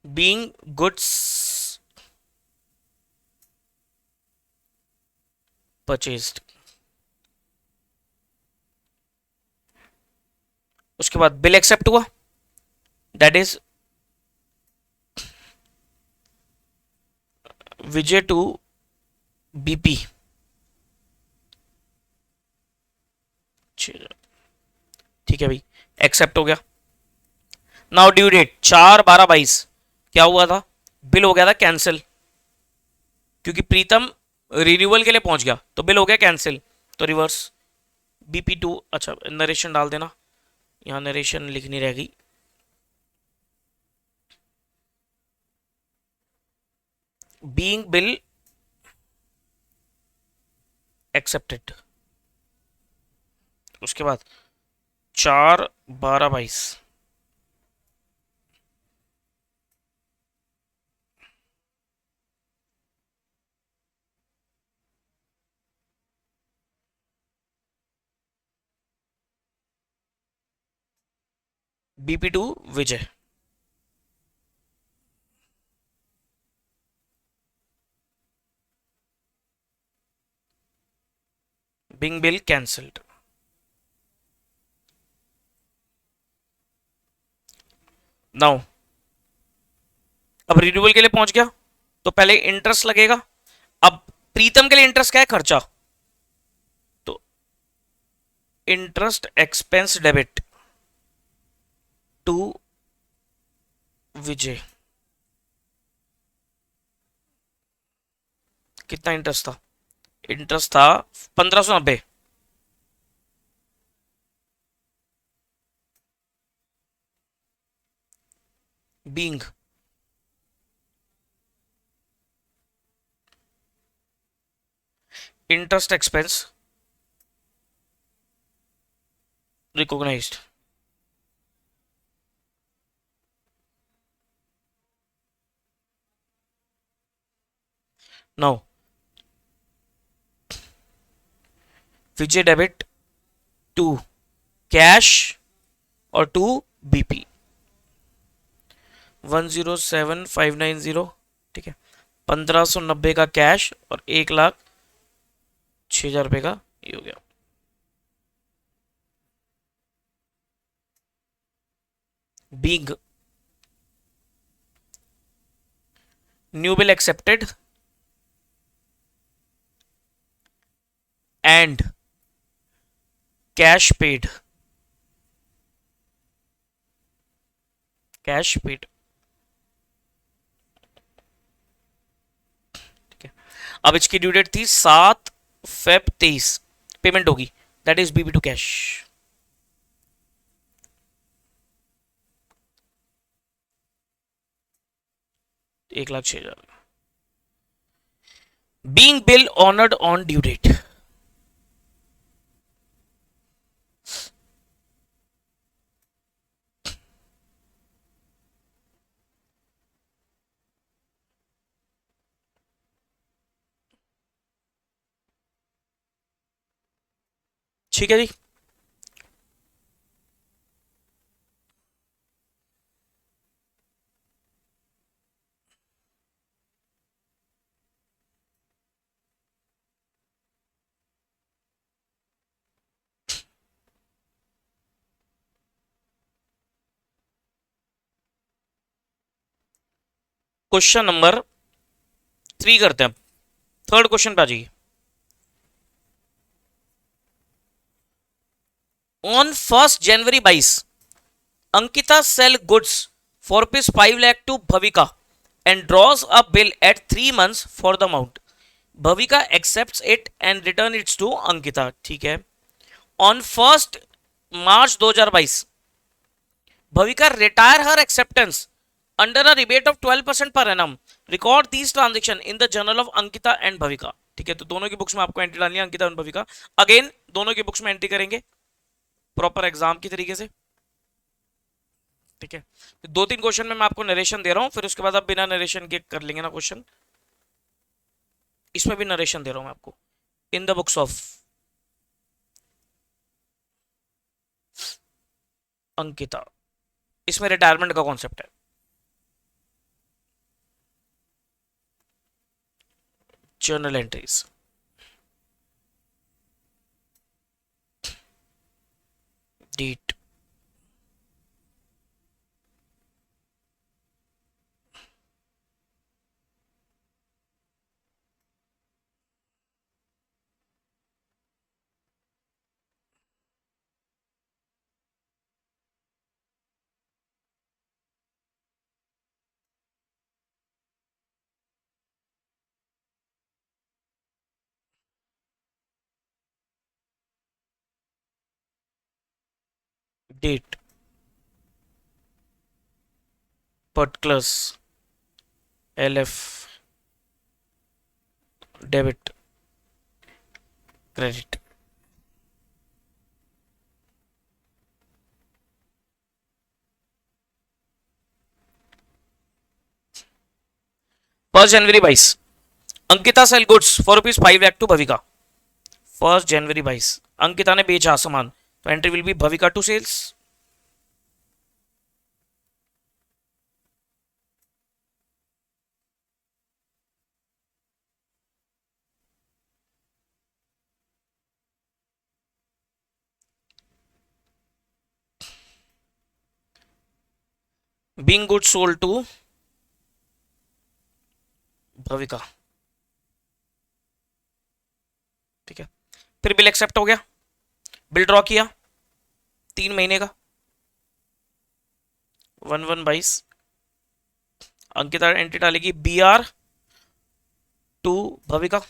Being goods purchased. उसके बाद बिल एक्सेप्ट हुआ, that is Vijay to BP. ठीक है भाई, एक्सेप्ट हो गया। नाउ ड्यू डेट 4/12/22, क्या हुआ था, बिल हो गया था कैंसिल, क्योंकि प्रीतम रिन्यूअल के लिए पहुंच गया, तो बिल हो गया कैंसिल, तो रिवर्स BP2। अच्छा, नरेशन डाल देना, यहां नरेशन लिखनी रहेगी। Being bill accepted. उसके बाद 4/12/22, BP2 Vijay. Being bill cancelled. Now अब रिन्यूअल के लिए पहुंच गया, तो पहले इंटरेस्ट लगेगा। अब प्रीतम के लिए इंटरेस्ट क्या है? खर्चा। तो interest expense debit to Vijay. कितना इंटरेस्ट था? इंटरेस्ट था 1590। Being interest expense recognised. Now Vijay debit to cash और टू बीपी 107590। ठीक है, 1590 का कैश और 1,06,000 रुपए का ये हो गया। Being new bill accepted and cash paid. Cash paid. ठीक है, अब इसकी ड्यू डेट थी 7 फेब 23। पेमेंट होगी, that is BB to cash. 1,06,000। Being bill honoured on due date. ठीक है जी। क्वेश्चन नंबर 3 करते हैं। थर्ड क्वेश्चन पे आ जाइए। On 1 January 22, Ankita sale goods for rupees 5 lakh to Bhavika and draws a bill at 3 months for the amount. Bhavika accept it and return its to Ankita. ठीक है, on 1 March 2022, Bhavika retire her acceptance under a rebate of 12% per annum. Record these transaction in the journal of Ankita and Bhavika. ठीक है, तो दोनों की books में आपको entry डालनी है, अंकिता और भविका। अगेन दोनों की बुक्स में एंट्री करेंगे प्रॉपर एग्जाम की तरीके से। ठीक है, तो 2-3 क्वेश्चन में मैं आपको नरेशन दे रहा हूं, फिर उसके बाद आप बिना नरेशन के कर लेंगे ना क्वेश्चन। इसमें भी नरेशन दे रहा हूं मैं आपको। In the books of Ankita, इसमें रिटायरमेंट का कॉन्सेप्ट है। Journal entries, date, date, particulars, LF, debit, credit. 1 January 22, Ankita sale goods for rupees 5 lakh to Bhavika. 1 January 22, Ankita ने बेचा सामान, तो entry will be Bhavika to sales. Being good sold to Bhavika. ठीक है, फिर बिल एक्सेप्ट हो गया, बिल ड्रॉ किया 3 महीने का, 1/22। अंकिता एंट्री डालेगी BR 2 Bhavika.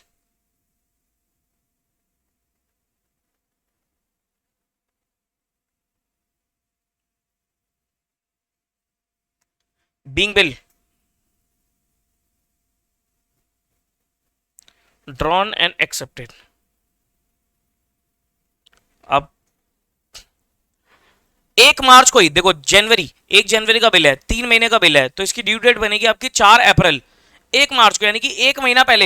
Being bill drawn and accepted. अब 1 मार्च को ही देखो, जनवरी 1 जनवरी का बिल है, 3 महीने का बिल है, तो इसकी ड्यू डेट बनेगी आपकी 4 अप्रैल। 1 मार्च को यानी कि 1 महीना पहले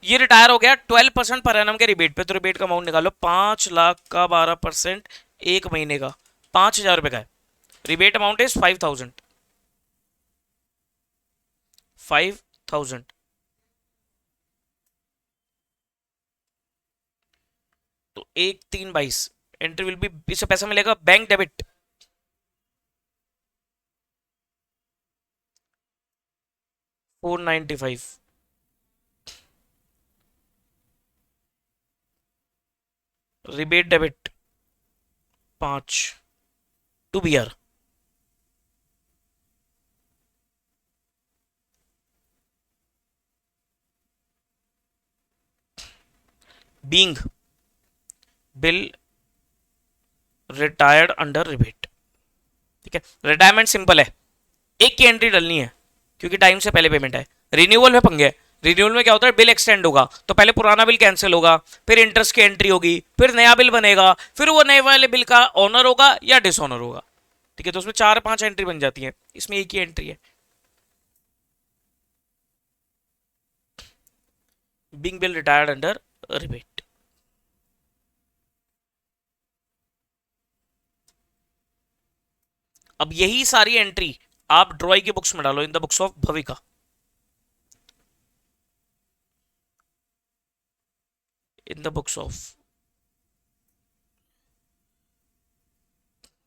ये रिटायर हो गया 12% पर एनम के रिबेट पे। तो रिबेट का अमाउंट निकालो, 5 लाख का 12%, 1 महीने का 5,000 रुपए का है। Rebate amount is 5,000। 5,000। तो 1/3/22 एंट्री विल बी, इससे पैसा मिलेगा bank debit 495। Rebate debit 5 to BR। Being bill retired under rebate. ठीक है, रिटायरमेंट सिंपल है, एक की एंट्री डालनी है क्योंकि टाइम से पहले पेमेंट है। रिन्यूअल में पंगे, रिन्यूअल में क्या होता है, बिल एक्सटेंड होगा तो पहले पुराना बिल कैंसिल होगा, फिर इंटरेस्ट की एंट्री होगी, फिर नया बिल बनेगा, फिर वो नए वाले बिल का ऑनर होगा या डिसऑनर होगा। ठीक है, तो उसमें 4-5 एंट्री बन जाती है, इसमें एक ही एंट्री है, being bill retired under rebate. अब यही सारी एंट्री आप ड्रॉई की बुक्स में डालो, in the books of Bhavika. In the books of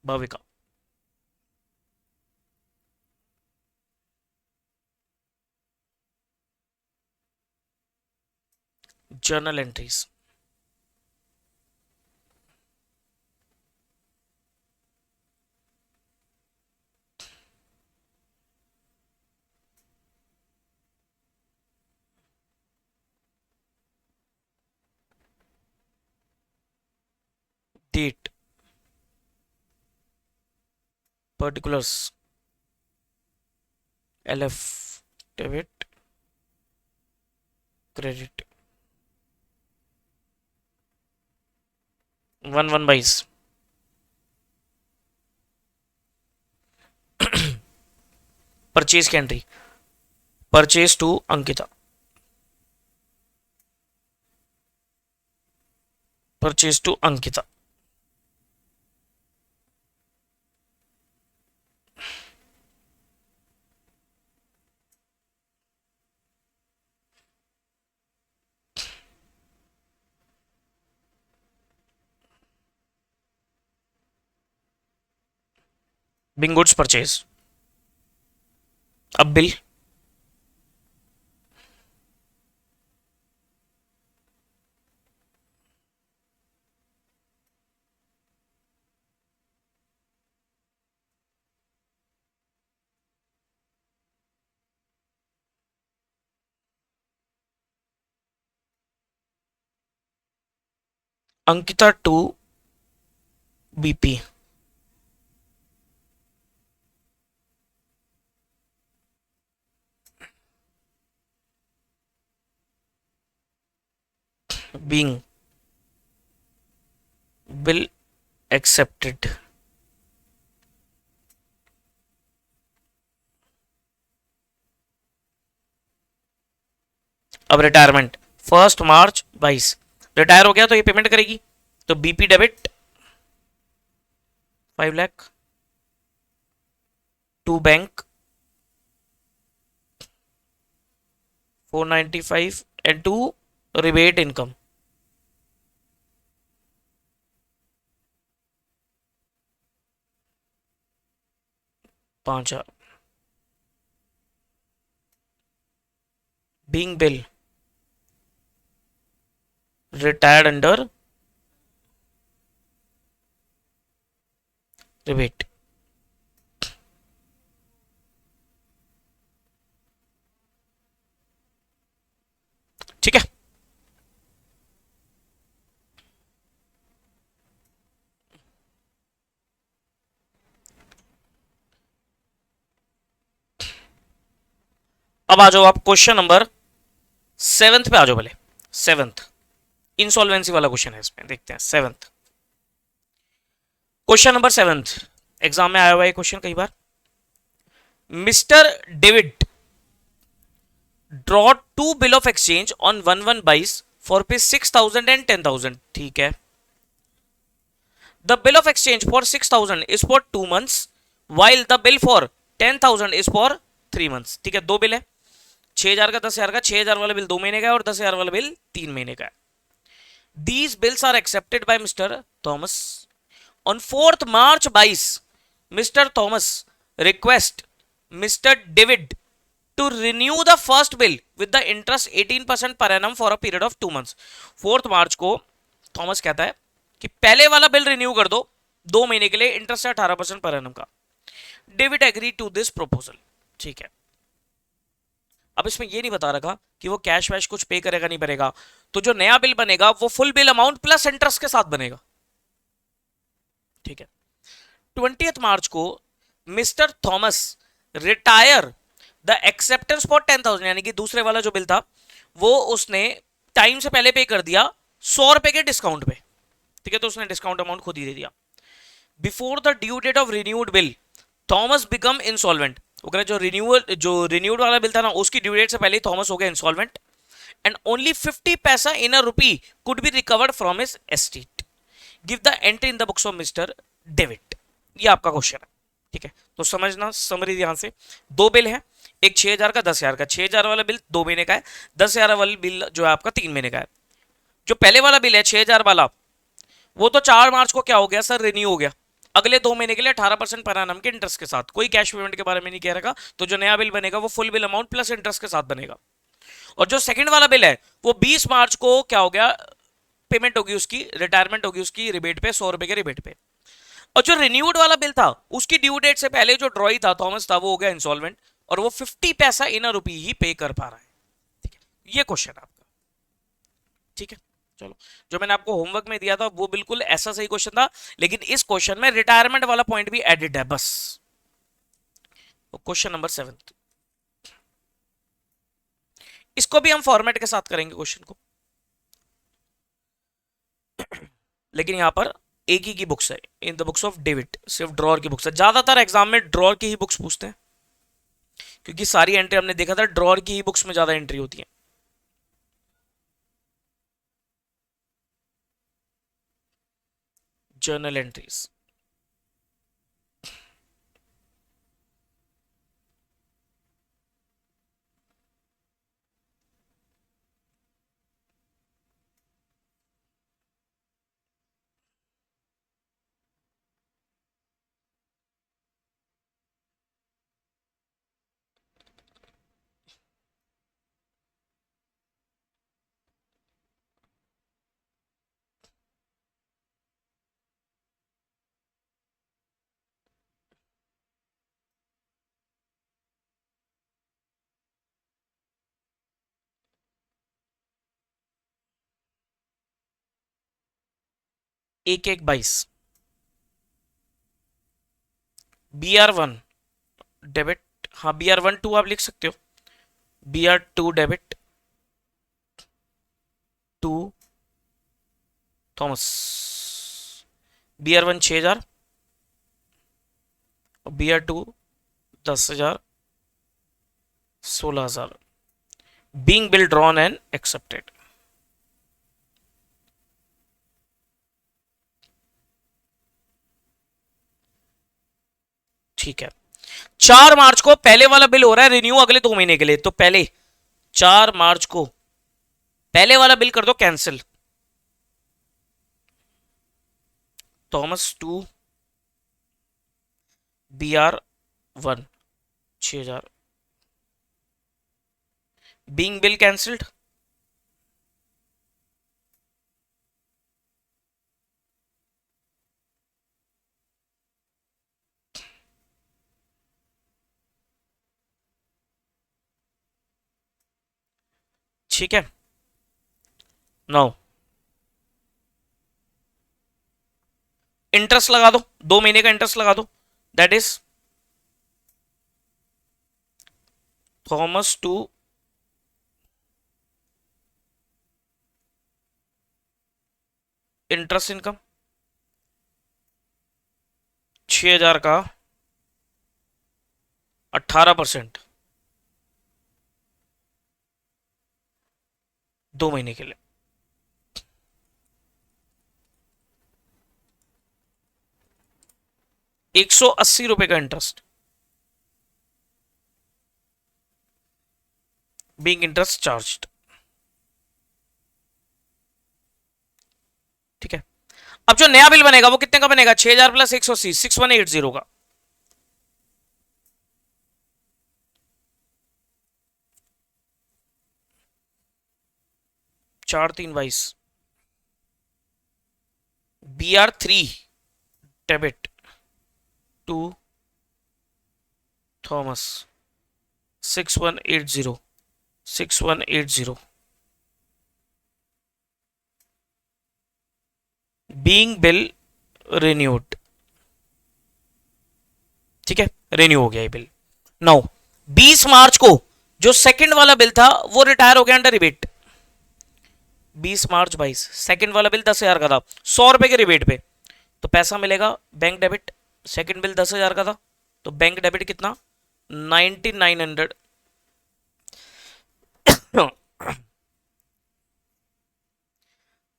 Bhavika. Journal entries, date, particulars, LF, debit, credit, 1/22। Purchase की entry, purchase to Ankita, purchase to Ankita. Being goods purchase. अब bill, Ankita to BP, being bill accepted. अब retirement 1 मार्च 22, retire हो गया तो ये payment करेगी, तो BP debit 5 lakh to bank 495 and to rebate income 5,000। Being bill retired under rebate. ठीक है, अब आ जाओ आप क्वेश्चन नंबर 7 पे आ जाओ भले। 7 इंसॉल्वेंसी वाला क्वेश्चन है, इसमें देखते हैं 7। क्वेश्चन नंबर 7 एग्जाम में आया हुआ है क्वेश्चन कई बार। Mister David draw two bill of exchange on 1/1/22 for rupees 6,000 and 10,000। ठीक है, the bill of exchange for 6,000 is for 2 months while the bill for 10,000 is for 3 months। ठीक है, दो बिल है, 6,000 का 10,000 का। 6,000 वाला बिल 2 महीने का है और 10,000 वाला बिल 3 महीने का है। These bills are accepted by Mr. Thomas. On 4th March 22, Mr. Thomas request Mr. David to renew the first bill with the interest 18% per annum for a period of 2 months। 4th मार्च को Thomas कहता है कि पहले वाला bill renew कर दो 2 महीने के लिए, इंटरेस्ट है 18% पर एनम का। David agree to this proposal. ठीक है, अब इसमें ये नहीं बता रखा कि वो कैश वैश कुछ पे करेगा नहीं करेगा, तो जो नया बिल बनेगा वो full bill amount plus interest के साथ बनेगा। ठीक है, 20th मार्च को mister Thomas retire the acceptance for 10,000, यानी कि दूसरे वाला जो बिल था वो उसने टाइम से पहले पे कर दिया 100 रुपए के डिस्काउंट पे। ठीक है, तो उसने डिस्काउंट अमाउंट खुद ही दे दिया। Before the due date of renewed bill Thomas become insolvent. जो रिन्यूड वाला बिल था ना, उसकी ड्यू डेट से पहले थॉमस हो गया insolvent and only 50 paisa in a rupee could be recovered from his estate. Give the entry in the books of mister David. ये आपका क्वेश्चन है। ठीक है, तो समझना समरी ध्यान से। दो बिल है, एक 6,000 का 10,000 का। 6,000 वाला बिल 2 महीने का है, 10,000 वाला बिल जो है आपका 3 महीने का है। जो पहले वाला बिल है 6,000 वाला, वो तो 4 मार्च को क्या हो गया सर, रिन्यू हो गया अगले 2 महीने के लिए 18% पर एनम के इंटरेस्ट के साथ। कोई कैश पेमेंट के बारे में नहीं कह रखा, तो जो नया बिल बनेगा वो full bill amount plus interest के साथ बनेगा। और जो सेकंड वाला बिल है वो 20 मार्च को क्या हो गया, पेमेंट होगी उसकी, रिटायरमेंट होगी उसकी रिबेट पे, 100 रुपए के रिबेट पे। और जो रिन्यूड वाला बिल था उसकी ड्यू डेट से पहले जो ड्रॉई था थॉमस था, वो हो गया इंसॉल्वेंट और वो 50 पैसा इन अ रुपी ही पे कर पा रहा है। ठीक है, ये क्वेश्चन आपका। ठीक है, चलो, जो मैंने आपको होमवर्क में दिया था वो बिल्कुल ऐसा सही क्वेश्चन था, लेकिन इस क्वेश्चन में रिटायरमेंट वाला पॉइंट भी एडिड है बस। क्वेश्चन नंबर 7, इसको भी हम फॉर्मेट के साथ करेंगे क्वेश्चन को, लेकिन यहां पर एक ही की बुक्स है, इन द बुक्स ऑफ डेविड, सिर्फ ड्रॉर की बुक्स है। ज्यादातर एग्जाम में ड्रॉर की ही बुक्स पूछते हैं, क्योंकि सारी एंट्री हमने देखा था ड्रॉर की ही बुक्स में ज्यादा एंट्री होती है। जर्नल एंट्रीज, एक एक 22, BR1 डेबिट, हाँ BR12 आप लिख सकते हो, BR2 debit to Thomas, BR1 6,000 और BR2 10,000 16,000, being bill drawn and accepted. ठीक है, 4 मार्च को पहले वाला बिल हो रहा है रिन्यू अगले 2 महीने के लिए, तो पहले 4 मार्च को पहले वाला बिल कर दो cancel, Thomas to BR1 6,000 being bill cancelled, ठीक है। नो, इंटरेस्ट लगा दो, 2 महीने का इंटरेस्ट लगा दो, that is Thomas to interest income 6,000 का 18%, 2 महीने के लिए। 180 रुपए का इंटरेस्ट, बीइंग इंटरेस्ट चार्ज्ड, ठीक है। अब जो नया बिल बनेगा वो कितने का बनेगा? 6,000 प्लस 180, 6180 का। 4 3 22, BR3 debit to Thomas 6180, 6180 being bill renewed, ठीक है, रिन्यू हो गया ये बिल। नाउ 20 मार्च को जो सेकंड वाला बिल था वो रिटायर हो गया अंडर रिबेट। 20 मार्च 22, सेकंड वाला बिल 10,000 का था, 100 रुपए के रिबेट पे, तो पैसा मिलेगा बैंक डेबिट। सेकंड बिल 10,000 का था, तो बैंक डेबिट कितना? 9900।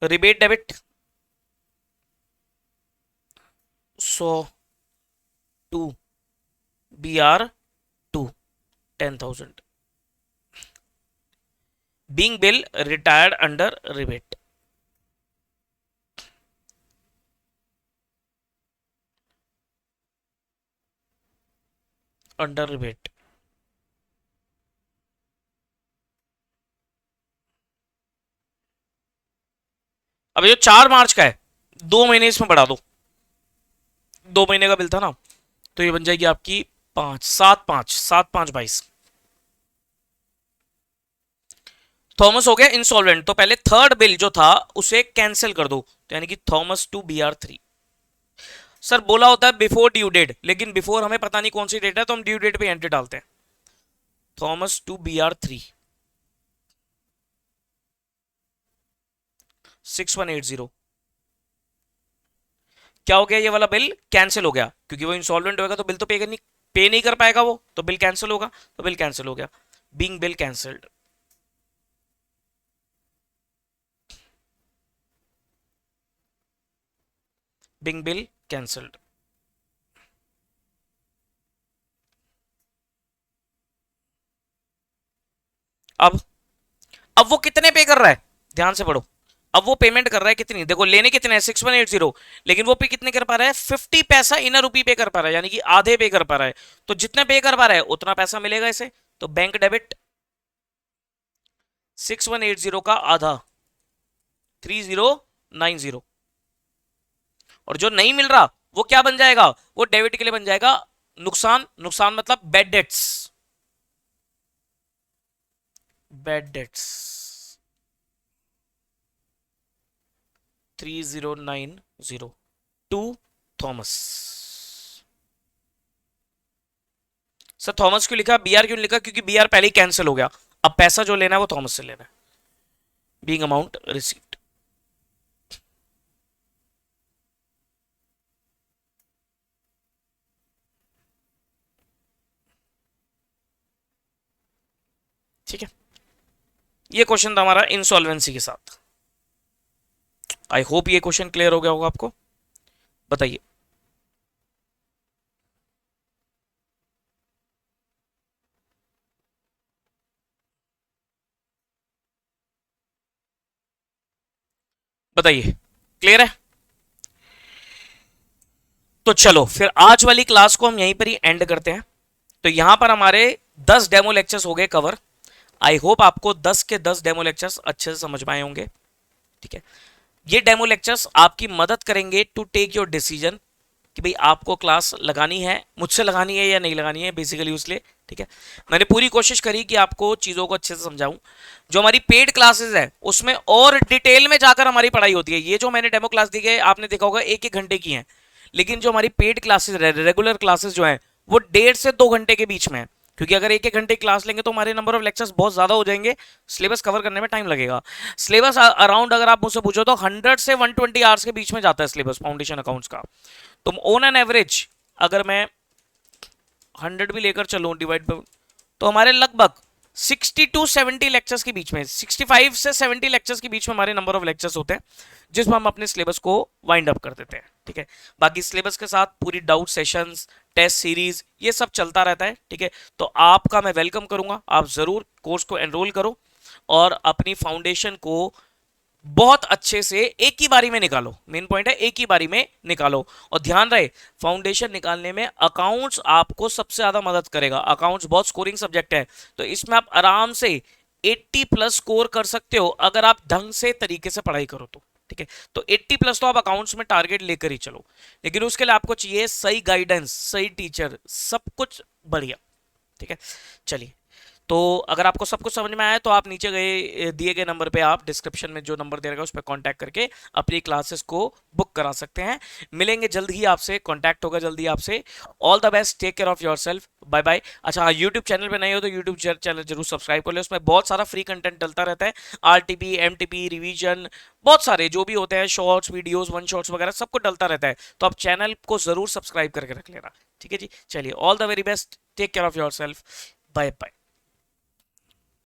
Rebate debit 100 to BR2 10,000, being bill retired under rebate. Under rebate अब ये 4 मार्च का है, 2 महीने इसमें बढ़ा दो, 2 महीने का बिल था ना, तो ये बन जाएगी आपकी 7 5 थॉमस हो गया इंसॉल्वेंट, तो पहले थर्ड बिल जो था उसे कैंसिल कर दो, तो यानी कि थॉमस टू BR3। सर बोला होता है बिफोर ड्यू डेट, लेकिन बिफोर हमें पता नहीं कौन सी डेट है, तो हम ड्यू डेट पे एंट्री डालते हैं। थॉमस टू BR3 6180, क्या हो गया? ये वाला बिल कैंसिल हो गया, क्योंकि वो इंसॉल्वेंट होगा तो बिल तो पे नहीं कर पाएगा वो, तो बिल कैंसिल होगा, तो बिल कैंसिल हो गया, being bill cancelled. Being bill cancelled. अब अब वो कितने पे कर रहा है, ध्यान से पढ़ो। अब वो पेमेंट कर रहा है कितनी, देखो लेने कितने हैं 6180, लेकिन वो पे कितने कर पा रहा है? 50 पैसा इनर रुपी पे कर पा रहा है, यानी कि आधे पे कर पा रहा है, तो जितने पे कर पा रहा है उतना पैसा मिलेगा इसे, तो बैंक डेबिट 6180 का आधा 3090, और जो नहीं मिल रहा वो क्या बन जाएगा? वो डेबिट के लिए बन जाएगा नुकसान, नुकसान मतलब bad debts, bad debts 3090 to Thomas. Sir Thomas क्यों लिखा, BR क्यों लिखा? क्योंकि BR पहले ही कैंसिल हो गया, अब पैसा जो लेना है वो थॉमस से लेना है। बीइंग अमाउंट रिसीट, ठीक है। ये क्वेश्चन था हमारा इंसॉल्वेंसी के साथ। आई होप ये क्वेश्चन क्लियर हो गया होगा आपको। बताइए। बताइए, क्लियर है? तो चलो फिर आज वाली क्लास को हम यहीं पर ही एंड करते हैं। तो यहां पर हमारे 10 डेमो लेक्चर्स हो गए कवर। आई होप आपको 10 के 10 डेमो लेक्चर्स अच्छे से समझ में आए होंगे। ठीक है, ये डेमो लेक्चर्स आपकी मदद करेंगे टू टेक योर डिसीजन कि भाई आपको क्लास लगानी है, मुझसे लगानी है या नहीं लगानी है, बेसिकली उसलिए। ठीक है, मैंने पूरी कोशिश करी कि आपको चीज़ों को अच्छे से समझाऊं। जो हमारी पेड क्लासेस है उसमें और डिटेल में जाकर हमारी पढ़ाई होती है। ये जो मैंने डेमो क्लास दी है आपने देखा होगा 1-1 घंटे की है, लेकिन जो हमारी पेड क्लासेस रेगुलर क्लासेस जो है वो 1.5 से 2 घंटे के बीच में है, क्योंकि अगर 1-1 घंटे क्लास लेंगे तो हमारे नंबर ऑफ लेक्चर्स बहुत ज्यादा हो जाएंगे, सिलेबस कवर करने में टाइम लगेगा। सिलेबस अराउंड अगर आप मुझसे पूछो तो 100 से 120 आवर्स के बीच में जाता है सिलेबस फाउंडेशन अकाउंट्स का। तो ऑन एन एवरेज अगर मैं 100 भी लेकर चलूं डिवाइड बाय, तो हमारे लगभग 60 to 70 लेक्चर्स के बीच में, 65 से 70 लेक्चर्स के बीच में हमारे नंबर ऑफ लेक्चर्स होते हैं, जिसमें हम अपने सिलेबस को वाइंड अप कर देते हैं। ठीक है, बाकी सिलेबस के साथ पूरी डाउट सेशंस, टेस्ट सीरीज, ये सब चलता रहता है। ठीक है, तो आपका मैं वेलकम करूंगा, आप जरूर कोर्स को एनरोल करो और अपनी फाउंडेशन को बहुत अच्छे से एक ही बारी में निकालो। मेन पॉइंट है एक ही बारी में निकालो, और ध्यान रहे फाउंडेशन निकालने में अकाउंट्स आपको सबसे ज्यादा मदद करेगा। अकाउंट्स बहुत स्कोरिंग सब्जेक्ट है, तो इसमें आप आराम से 80+ स्कोर कर सकते हो अगर आप ढंग से तरीके से पढ़ाई करो तो। ठीक है, तो 80+ तो आप अकाउंट्स में टारगेट लेकर ही चलो, लेकिन उसके लिए आपको चाहिए सही गाइडेंस, सही टीचर, सब कुछ बढ़िया। ठीक है, चलिए, तो अगर आपको सब कुछ समझ में आया तो आप नीचे गए दिए गए नंबर पे, आप डिस्क्रिप्शन में जो नंबर दे रखा है उस पर कांटेक्ट करके अपनी क्लासेस को बुक करा सकते हैं। मिलेंगे जल्द ही आपसे, कांटेक्ट होगा जल्दी आपसे। All the best, take care of yourself, bye bye. अच्छा हाँ, यूट्यूब चैनल पे नए हो तो यूट्यूब चैनल जरूर सब्सक्राइब कर ले, उसमें बहुत सारा फ्री कंटेंट डलता रहता है, आरटीपी, एमटीपी, रिवीजन, बहुत सारे जो भी होते हैं, शॉर्ट्स वीडियोस, वन शॉट्स वगैरह सब कुछ डलता रहता है, तो आप चैनल को जरूर सब्सक्राइब करके रख लेना। ठीक है जी, चलिए, all the very best, take care of yourself, bye bye.